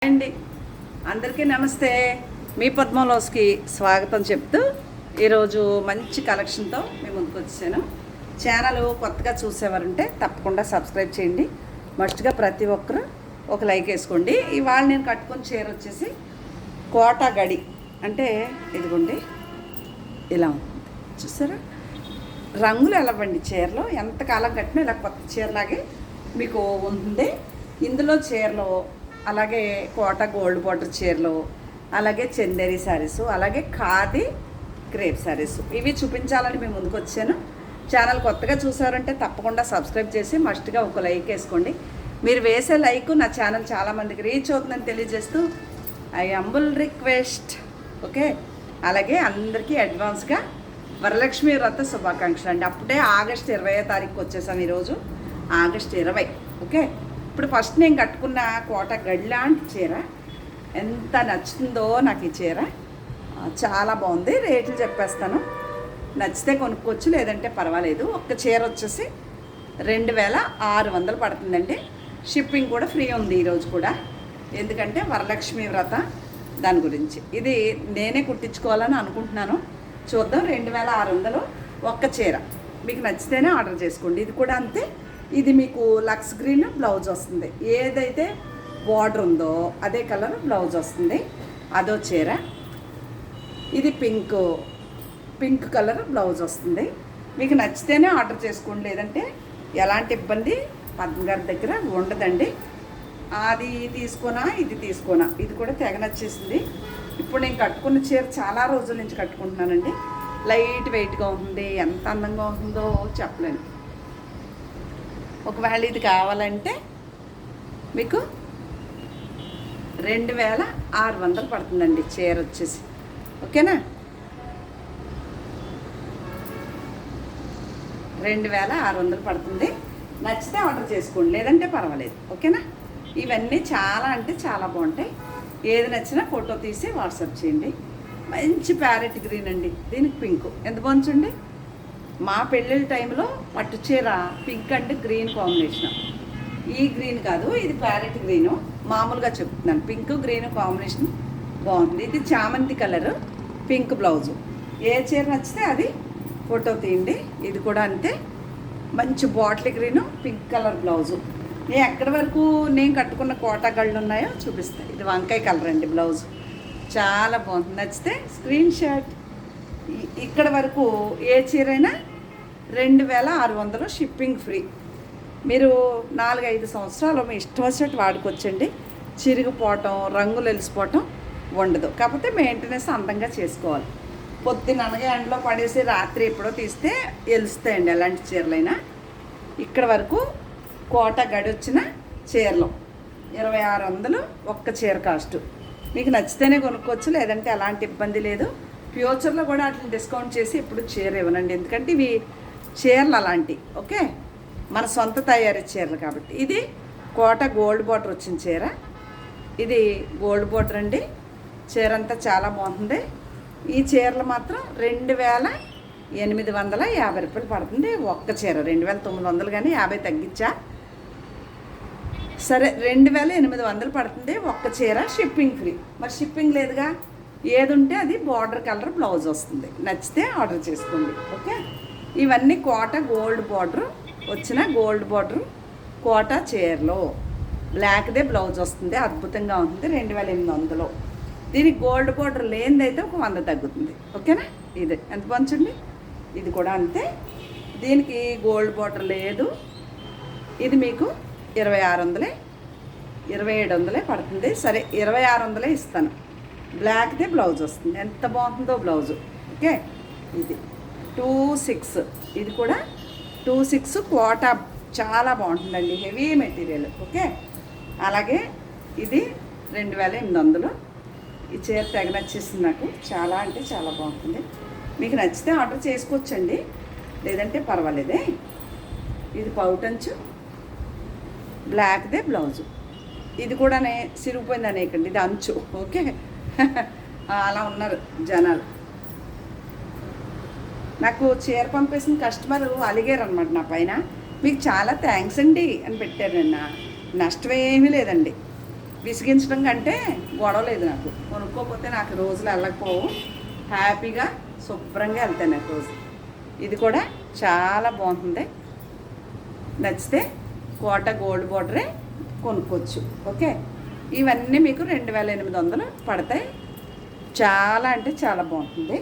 అండి అందరికీ నమస్తే. మీ పద్మలోస్కి స్వాగతం చెప్తూ ఈరోజు మంచి కలెక్షన్తో మేము ముందుకు వచ్చాను. ఛానల్ కొత్తగా చూసేవారంటే తప్పకుండా సబ్స్క్రైబ్ చేయండి. మస్ట్గా ప్రతి ఒక్కరు ఒక లైక్ వేసుకోండి. ఇవాళ నేను కట్టుకున్న చీర వచ్చేసి కోటా గడి అంటే ఇదిగోండి ఇలా ఉంటుంది చూసారా. రంగులు ఎలావండి చీరలో ఎంతకాలం కట్టినా ఇలా కొత్త చీరలాగే మీకు ఉంటుంది. ఇందులో చీరలో అలాగే కోటా గోల్డ్ బార్డర్ చీరలు, అలాగే చందేరి శారీస్, అలాగే ఖాదీ క్రేప్ శారీస్ ఇవి చూపించాలని మేము ముందుకు వచ్చాను. ఛానల్ కొత్తగా చూసారంటే తప్పకుండా సబ్స్క్రైబ్ చేసి మస్ట్గా ఒక లైక్ వేసుకోండి. మీరు వేసే లైక్ నా ఛానల్ చాలామందికి రీచ్ అవుతుందని తెలియజేస్తూ ఐ హంబుల్ రిక్వెస్ట్. ఓకే, అలాగే అందరికీ అడ్వాన్స్గా వరలక్ష్మి వ్రత శుభాకాంక్షలు అండి. అప్పుడే ఆగస్టు 20వ తారీఖు వచ్చేసాం. ఈరోజు ఆగస్టు 20. ఓకే, ఇప్పుడు ఫస్ట్ నేను కట్టుకున్న కోట గడి లాంటి చీర ఎంత నచ్చుతుందో నాకు. ఈ చీర చాలా బాగుంది. రేట్లు చెప్పేస్తాను, నచ్చితే కొనుక్కోవచ్చు, లేదంటే పర్వాలేదు. ఒక్క చీర వచ్చేసి 2600 పడుతుందండి. షిప్పింగ్ కూడా ఫ్రీ ఉంది ఈరోజు కూడా, ఎందుకంటే వరలక్ష్మి వ్రత దాని గురించి. ఇది నేనే కుట్టించుకోవాలని అనుకుంటున్నాను. చూద్దాం. 2600 ఒక్క చీర. మీకు నచ్చితేనే ఆర్డర్ చేసుకోండి. ఇది కూడా అంతే. ఇది మీకు లక్స్ గ్రీన్ బ్లౌజ్ వస్తుంది. ఏదైతే బార్డర్ ఉందో అదే కలర్ బ్లౌజ్ వస్తుంది. అదో చీర. ఇది పింక్ కలర్ బ్లౌజ్ వస్తుంది. మీకు నచ్చితేనే ఆర్డర్ చేసుకోండి, లేదంటే ఎలాంటి ఇబ్బంది పద్మ గారి దగ్గర ఉండదండి. అది తీసుకోనా ఇది తీసుకోనా, ఇది కూడా తెగ నచ్చేసింది. ఇప్పుడు నేను కట్టుకున్న చీర చాలా రోజుల నుంచి కట్టుకుంటున్నానండి. లైట్ వెయిట్గా ఉంటుంది. ఎంత అందంగా ఉంటుందో చెప్పలేను. ఒకవేళ ఇది కావాలంటే మీకు 2600 పడుతుందండి చీర వచ్చేసి. ఓకేనా, 2600 పడుతుంది. నచ్చితే ఆర్డర్ చేసుకోండి, లేదంటే పర్వాలేదు. ఓకేనా, ఇవన్నీ చాలా అంటే చాలా బాగుంటాయి. ఏది నచ్చినా ఫోటో తీసి వాట్సాప్ చేయండి. మంచి ప్యారెట్ గ్రీన్ అండి. దీనికి పింక్ ఎంత బాగుంచండి. మా పెళ్ళిళ్ళ టైంలో పట్టు చీర పింక్ అండ్ గ్రీన్ కాంబినేషన్. ఈ గ్రీన్ కాదు, ఇది ప్యారెట్ గ్రీను. మామూలుగా చెప్తున్నాను, పింక్ గ్రీన్ కాంబినేషన్ బాగుంది. ఇది చామంతి కలరు, పింక్ బ్లౌజు. ఏ చీర నచ్చితే అది ఫోటో తీయండి. ఇది కూడా అంతే. మంచి bottle green, pink colour blouse. నేను ఎక్కడి వరకు నేను కట్టుకున్న కోటా గళ్ళు ఉన్నాయో చూపిస్తాను. ఇది వంకాయ కలర్ అండి బ్లౌజ్. చాలా బాగుంది. నచ్చితే స్క్రీన్ షాట్. ఇక్కడ వరకు ఏ చీరైనా 2600 షిప్పింగ్ ఫ్రీ. మీరు 4-5 సంవత్సరాలు మీ ఇష్టం వచ్చినట్టు వాడుకోవచ్చండి. చిరిగిపోవటం, రంగులు వెలిసిపోవటం ఉండదు. కాకపోతే మెయింటెనెన్స్ అందంగా చేసుకోవాలి. పొద్దున్న అనగా ఎండలో పడేసి రాత్రి ఎప్పుడో తీస్తే వెలుస్తాయండి ఎలాంటి చీరలైనా. ఇక్కడ వరకు కోట గడి వచ్చిన చీరలు 2600 ఒక్క చీర కాస్ట్. మీకు నచ్చితేనే కొనుక్కోవచ్చు, లేదంటే ఎలాంటి ఇబ్బంది లేదు. ఫ్యూచర్లో కూడా అట్లా డిస్కౌంట్ చేసి ఇప్పుడు చీర ఇవ్వనండి, ఎందుకంటే ఇవి చీరలు అలాంటివి. ఓకే, మన సొంత తయారీ చీరలు కాబట్టి. ఇది కోట గోల్డ్ బార్డర్ వచ్చిన చీర. ఇది గోల్డ్ బార్డర్ అండి. చీర అంతా చాలా బాగుంటుంది. ఈ చీరలు మాత్రం 2850 రూపాయలు పడుతుంది ఒక్క చీర. 2900 కానీ 50 తగ్గించా. సరే, 2800 పడుతుంది ఒక్క చీర. Shipping free. మరి షిప్పింగ్ లేదుగా. ఏది ఉంటే అది బార్డర్ కలర్ బ్లౌజ్ వస్తుంది. నచ్చితే ఆర్డర్ చేసుకోండి. ఓకే, ఇవన్నీ కోట గోల్డ్ బార్డర్ వచ్చిన గోల్డ్ బార్డర్ కోట చీరలో బ్లాక్దే బ్లౌజ్ వస్తుంది. అద్భుతంగా ఉంటుంది. 2800. దీనికి గోల్డ్ బార్డర్ లేనిదైతే ఒక 100 తగ్గుతుంది. ఓకేనా, ఇది ఎంత పంచండి. ఇది కూడా అంతే. దీనికి గోల్డ్ బార్డర్ లేదు. ఇది మీకు 2600, 2700 పడుతుంది. సరే, 2600 ఇస్తాను. బ్లాక్దే బ్లౌజ్ వస్తుంది. ఎంత బాగుంటుందో బ్లౌజు. ఓకే, ఇది 26. ఇది కూడా 26 కోటా. చాలా బాగుంటుందండి, హెవీ మెటీరియల్. ఓకే, అలాగే ఇది 2800. ఈ చీర తెగ నచ్చేసింది నాకు. చాలా అంటే చాలా బాగుంటుంది. మీకు నచ్చితే ఆర్డర్ చేసుకోవచ్చండి, లేదంటే పర్వాలేదే. ఇది పౌటంచు, బ్లాక్దే బ్లౌజు. ఇది కూడా సిరిగిపోయింది అనేకండి, ఇది అంచు. ఓకే, అలా ఉన్నారు జనాలు. నాకు చీర పంపేసిన కస్టమర్ అలిగారు అనమాట నా పైన. మీకు చాలా థ్యాంక్స్ అండి అని పెట్టారు. నష్టం ఏమీ లేదండి. విసిగించడం కంటే గొడవ లేదు నాకు. కొనుక్కోకపోతే నాకు రోజులు వెళ్ళకపోవు, హ్యాపీగా శుభ్రంగా వెళ్తాను నాకు రోజు. ఇది కూడా చాలా బాగుంటుంది. నచ్చితే కోట గోల్డ్ బార్డరే కొనుక్కోవచ్చు. ఓకే, ఇవన్నీ మీకు 2800 పడతాయి. చాలా అంటే చాలా బాగుంటుంది.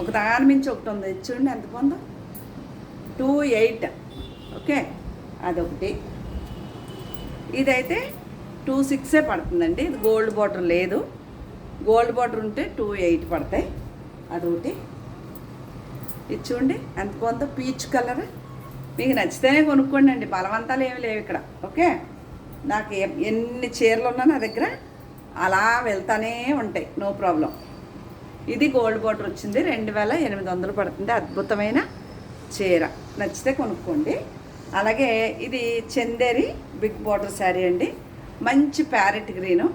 ఒక దాని మించి ఒకటి ఉంది, చూడండి ఎంత బాగుందో, 28. ఓకే, అదొకటి. ఇదైతే 26 పడుతుందండి. ఇది గోల్డ్ బార్డర్ లేదు, గోల్డ్ బార్డర్ ఉంటే 28 పడతాయి. అదొకటి. ఇది చూడండి ఎంత బాగుందో, పీచ్ కలర్. మీకు నచ్చితేనే కొనుక్కోండి అండి, బలవంతాలు ఏమి లేవు ఇక్కడ. ఓకే, నాకు ఎన్ని చీరలు ఉన్నా నా దగ్గర అలా వెళ్తానే ఉంటాయి, నో ప్రాబ్లం. ఇది గోల్డ్ బార్డర్ వచ్చింది, 2800 పడుతుంది. అద్భుతమైన చీర, నచ్చితే కొనుక్కోండి. అలాగే ఇది చందేరి బిగ్ బార్డర్ శారీ అండి, మంచి ప్యారెట్ గ్రీను.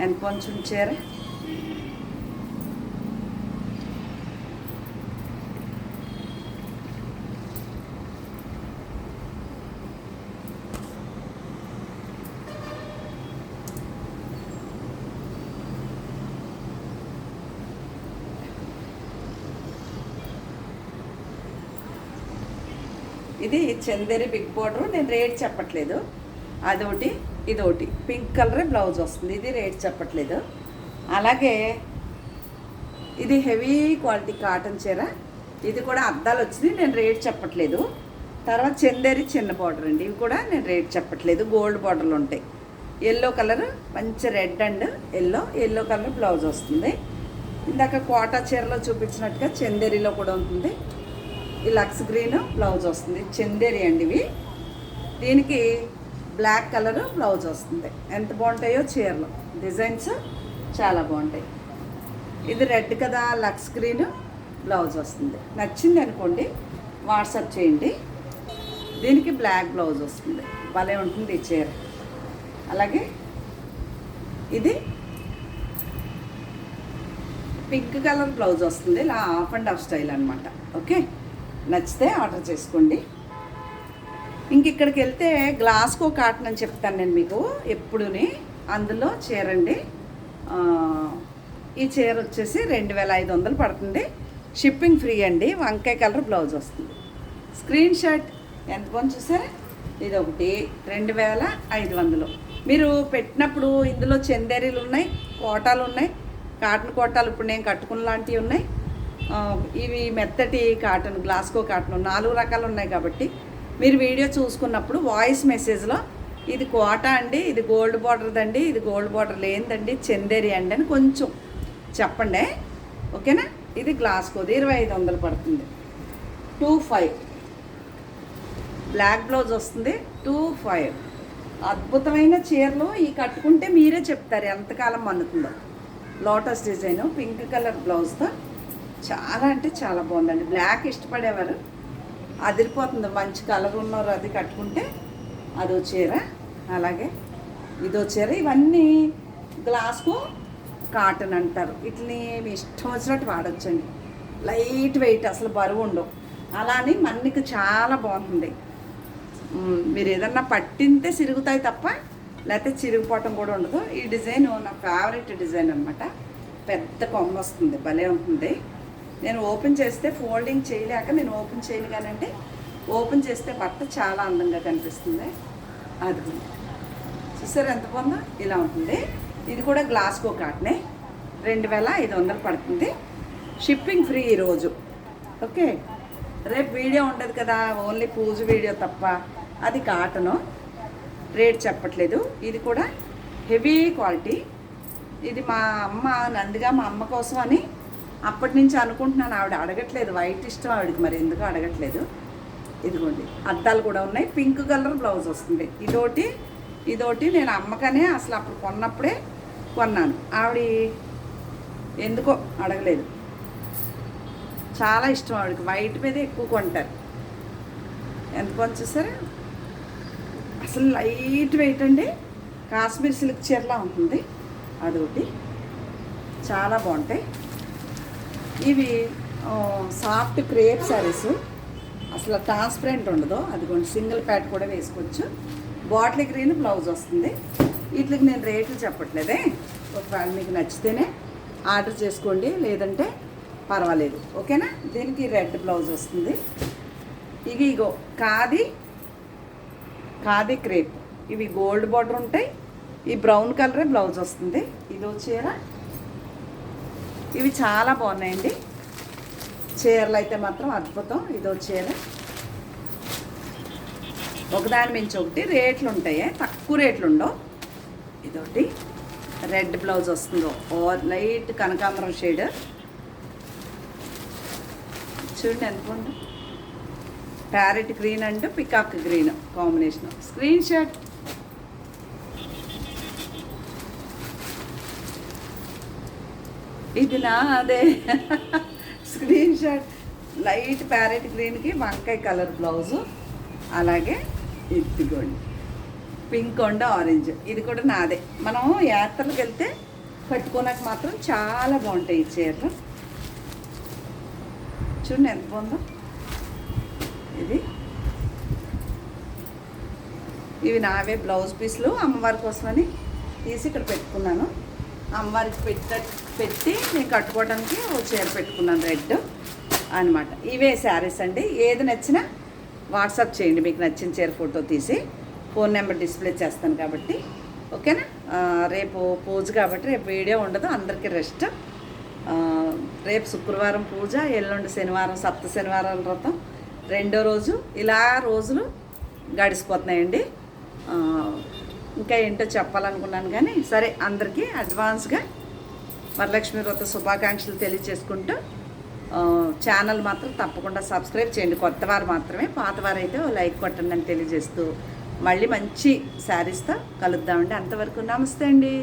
ఎంత కొంచెం చీర, ఇది చందేరి బిగ్ బార్డర్. నేను రేట్ చెప్పట్లేదు, అదొకటి ఇదొకటి. పింక్ కలర్ బ్లౌజ్ వస్తుంది, ఇది రేట్ చెప్పట్లేదు. అలాగే ఇది హెవీ క్వాలిటీ కాటన్ చీర, ఇది కూడా అద్దాలు వచ్చింది, నేను రేట్ చెప్పట్లేదు. తర్వాత చందేరి చిన్న బార్డర్ అండి, ఇవి కూడా నేను రేట్ చెప్పట్లేదు. గోల్డ్ బార్డర్లు ఉంటాయి. ఎల్లో కలర్, మంచి red and yellow colour blouse వస్తుంది. ఇందాక కోటా చీరలో చూపించినట్టుగా చందేరిలో కూడా ఉంటుంది. ఈ లక్స్ గ్రీన్ బ్లౌజ్ వస్తుంది, చందేరి అండి ఇవి. దీనికి బ్లాక్ కలర్ బ్లౌజ్ వస్తుంది. ఎంత బాగుంటాయో చీరలు, డిజైన్స్ చాలా బాగుంటాయి. ఇది రెడ్ కదా, లక్స్ గ్రీన్ బ్లౌజ్ వస్తుంది. నచ్చింది అనుకోండి, వాట్సాప్ చేయండి. దీనికి బ్లాక్ బ్లౌజ్ వస్తుంది, భలే ఉంటుంది ఈ చీర. అలాగే ఇది పింక్ కలర్ బ్లౌజ్ వస్తుంది, ఇలా ఆఫ్ అండ్ ఆఫ్ స్టైల్ అనమాట. ఓకే, నచ్చితే ఆర్డర్ చేసుకోండి. ఇంక ఇక్కడికి వెళ్తే గ్లాస్కో కాటన్ అని చెప్తాను నేను మీకు ఎప్పుడుని. అందులో చీర అండి, ఈ చీర వచ్చేసి 2500 పడుతుంది. షిప్పింగ్ ఫ్రీ అండి. వంకాయ కలర్ బ్లౌజ్ వస్తుంది. స్క్రీన్ షాట్ ఎంత బాగుంది చూసారా. ఇది ఒకటి 2500. మీరు పెట్టినప్పుడు ఇందులో చందేరీలు ఉన్నాయి, కోటాలు ఉన్నాయి, కాటన్ కోటాలు ఇప్పుడు నేను కట్టుకున్న లాంటివి ఉన్నాయి. ఇవి మెత్తటి కాటన్, గ్లాస్కో కాటన్ 4 రకాలు ఉన్నాయి. కాబట్టి మీరు వీడియో చూసుకున్నప్పుడు వాయిస్ మెసేజ్లో ఇది కోటా అండి, ఇది గోల్డ్ బార్డర్ అండి, ఇది గోల్డ్ బార్డర్ లేదండి, చందేరి అండి అని కొంచెం చెప్పండి. ఓకేనా. ఇది గ్లాస్కోది 2500 పడుతుంది. 25 బ్లాక్ బ్లౌజ్ వస్తుంది, 25. అద్భుతమైన చీరలు ఈ కట్టుకుంటే మీరే చెప్తారు ఎంతకాలం మన్నుతుందో. లోటస్ డిజైను పింక్ కలర్ బ్లౌజ్తో చాలా అంటే చాలా బాగుందండి. బ్లాక్ ఇష్టపడేవారు అదిరిపోతుంది, మంచి కలర్ ఉన్నవారు అది కట్టుకుంటే అదో చీర. అలాగే ఇదో చీర. ఇవన్నీ గ్లాస్కో కాటన్ అంటారు. వీటిని మీ ఇష్టం వచ్చినట్టు వాడచ్చండి. లైట్ వెయిట్, అసలు బరువు ఉండవు. అలానే మన్నికి చాలా బాగుంటుంది. మీరు ఏదన్నా పట్టింటే సిరుగుతాయి తప్ప లేకపోతే చిరిగిపోవటం కూడా ఉండదు. ఈ డిజైన్ నా ఫేవరెట్ డిజైన్ అనమాట. పెద్ద కొమ్మ వస్తుంది, భలే ఉంటుంది. నేను ఓపెన్ చేస్తే ఫోల్డింగ్ చేయలేక నేను ఓపెన్ చేయను, కానంటే ఓపెన్ చేస్తే బట్ట చాలా అందంగా కనిపిస్తుంది. అది చూసారు ఎంత బాగుందో, ఇలా ఉంటుంది. ఇది కూడా గ్లాస్కో కాటనే, 2500 పడుతుంది. షిప్పింగ్ ఫ్రీ ఈరోజు. ఓకే, రేపు వీడియో ఉండదు కదా, ఓన్లీ పూజ వీడియో తప్ప. అది కాటను, రేట్ చెప్పట్లేదు. ఇది కూడా హెవీ క్వాలిటీ. ఇది మా అమ్మ నందిగా మా అమ్మ కోసం అని అప్పటి నుంచి అనుకుంటున్నాను. ఆవిడ అడగట్లేదు, వైట్ ఇష్టం ఆవిడకి, మరి ఎందుకు అడగట్లేదు. ఇదిగోండి అద్దాలు కూడా ఉన్నాయి. పింక్ కలర్ బ్లౌజ్ వస్తుంది. ఇదోటి నేను అమ్మకనే అసలు అప్పుడు కొన్నప్పుడే కొన్నాను. ఆవిడ ఎందుకో అడగలేదు, చాలా ఇష్టం ఆవిడకి, వైట్ మీద ఎక్కువ కొంటారు. ఎంత కొంచెం చూసారా, అసలు లైట్ వెయిట్ అండి, కాశ్మీర్ సిల్క్ చీరలా ఉంటుంది. అదొకటి చాలా బాగుంటాయి. ఇవి సాఫ్ట్ క్రేప్ శారీస్, అసలు ట్రాన్స్పరెంట్ ఉండదు. అదిగోండి సింగిల్ ప్యాట్ కూడా వేసుకోవచ్చు. బాటిల్ గ్రీన్ బ్లౌజ్ వస్తుంది. వీటికి నేను రేట్లు చెప్పట్లేదే, ఒకవేళ మీకు నచ్చితేనే ఆర్డర్ చేసుకోండి, లేదంటే పర్వాలేదు. ఓకేనా. దీనికి రెడ్ బ్లౌజ్ వస్తుంది. ఇగో ఖాదీ క్రేప్, ఇవి గోల్డ్ బార్డర్ ఉంటాయి. ఈ బ్రౌన్ కలరే బ్లౌజ్ వస్తుంది. ఇదో చీర, ఇవి చాలా బాగున్నాయండి చీరలు అయితే మాత్రం అద్భుతం. ఇదో చీర, ఒకదాని మించి ఒకటి రేట్లు ఉంటాయి, తక్కువ రేట్లు ఉండవు. ఇదొకటి రెడ్ బ్లౌజ్ వస్తుందో, లైట్ కనకాంబరం షేడ్ చూడండి ఎంత బాగుంది. Parrot green and peacock green combination. Screen shot. ఇది నాదే. Screen shot. లైట్ ప్యారెట్ గ్రీన్కి వంకాయ కలర్ బ్లౌజు, అలాగే ఇదిగోండి పింక్ అండ్ ఆరెంజ్, ఇది కూడా నాదే. మనం యాత్రలకు వెళ్తే కట్టుకోనకు మాత్రం చాలా బాగుంటాయి ఈ చీరలు. చూడండి ఎంత బాగుందో. ఇవి నావే బ్లౌజ్ పీస్లు, అమ్మవారి కోసమని తీసి ఇక్కడ పెట్టుకున్నాను. అమ్మవారికి పెట్టి నేను కట్టుకోవడానికి ఓ చీర పెట్టుకున్నాను రెడ్ అనమాట. ఇవే శారీస్ అండి. ఏది నచ్చినా వాట్సాప్ చేయండి, మీకు నచ్చిన చీర ఫోటో తీసి. ఫోన్ నెంబర్ డిస్ప్లే చేస్తాను కాబట్టి. ఓకేనా. రేపు పూజ కాబట్టి రేపు వీడియో ఉండదు, అందరికీ రెస్ట్. రేపు శుక్రవారం పూజ, ఎల్లుండి శనివారం, సప్త శనివారాల వ్రతం, రెండో రోజు. ఇలా రోజులు గడిచిపోతున్నాయండి. ఇంకా ఏంటో చెప్పాలనుకున్నాను కానీ సరే, అందరికీ అడ్వాన్స్గా వరలక్ష్మి వ్రత శుభాకాంక్షలు తెలియచేసుకుంటూ ఛానల్ మాత్రం తప్పకుండా సబ్స్క్రైబ్ చేయండి. కొత్తవారు మాత్రమే, పాతవారు అయితే లైక్ కొట్టండి అని తెలియజేస్తూ మళ్ళీ మంచి శారీస్తో కలుద్దామండి. అంతవరకు నమస్తే అండి.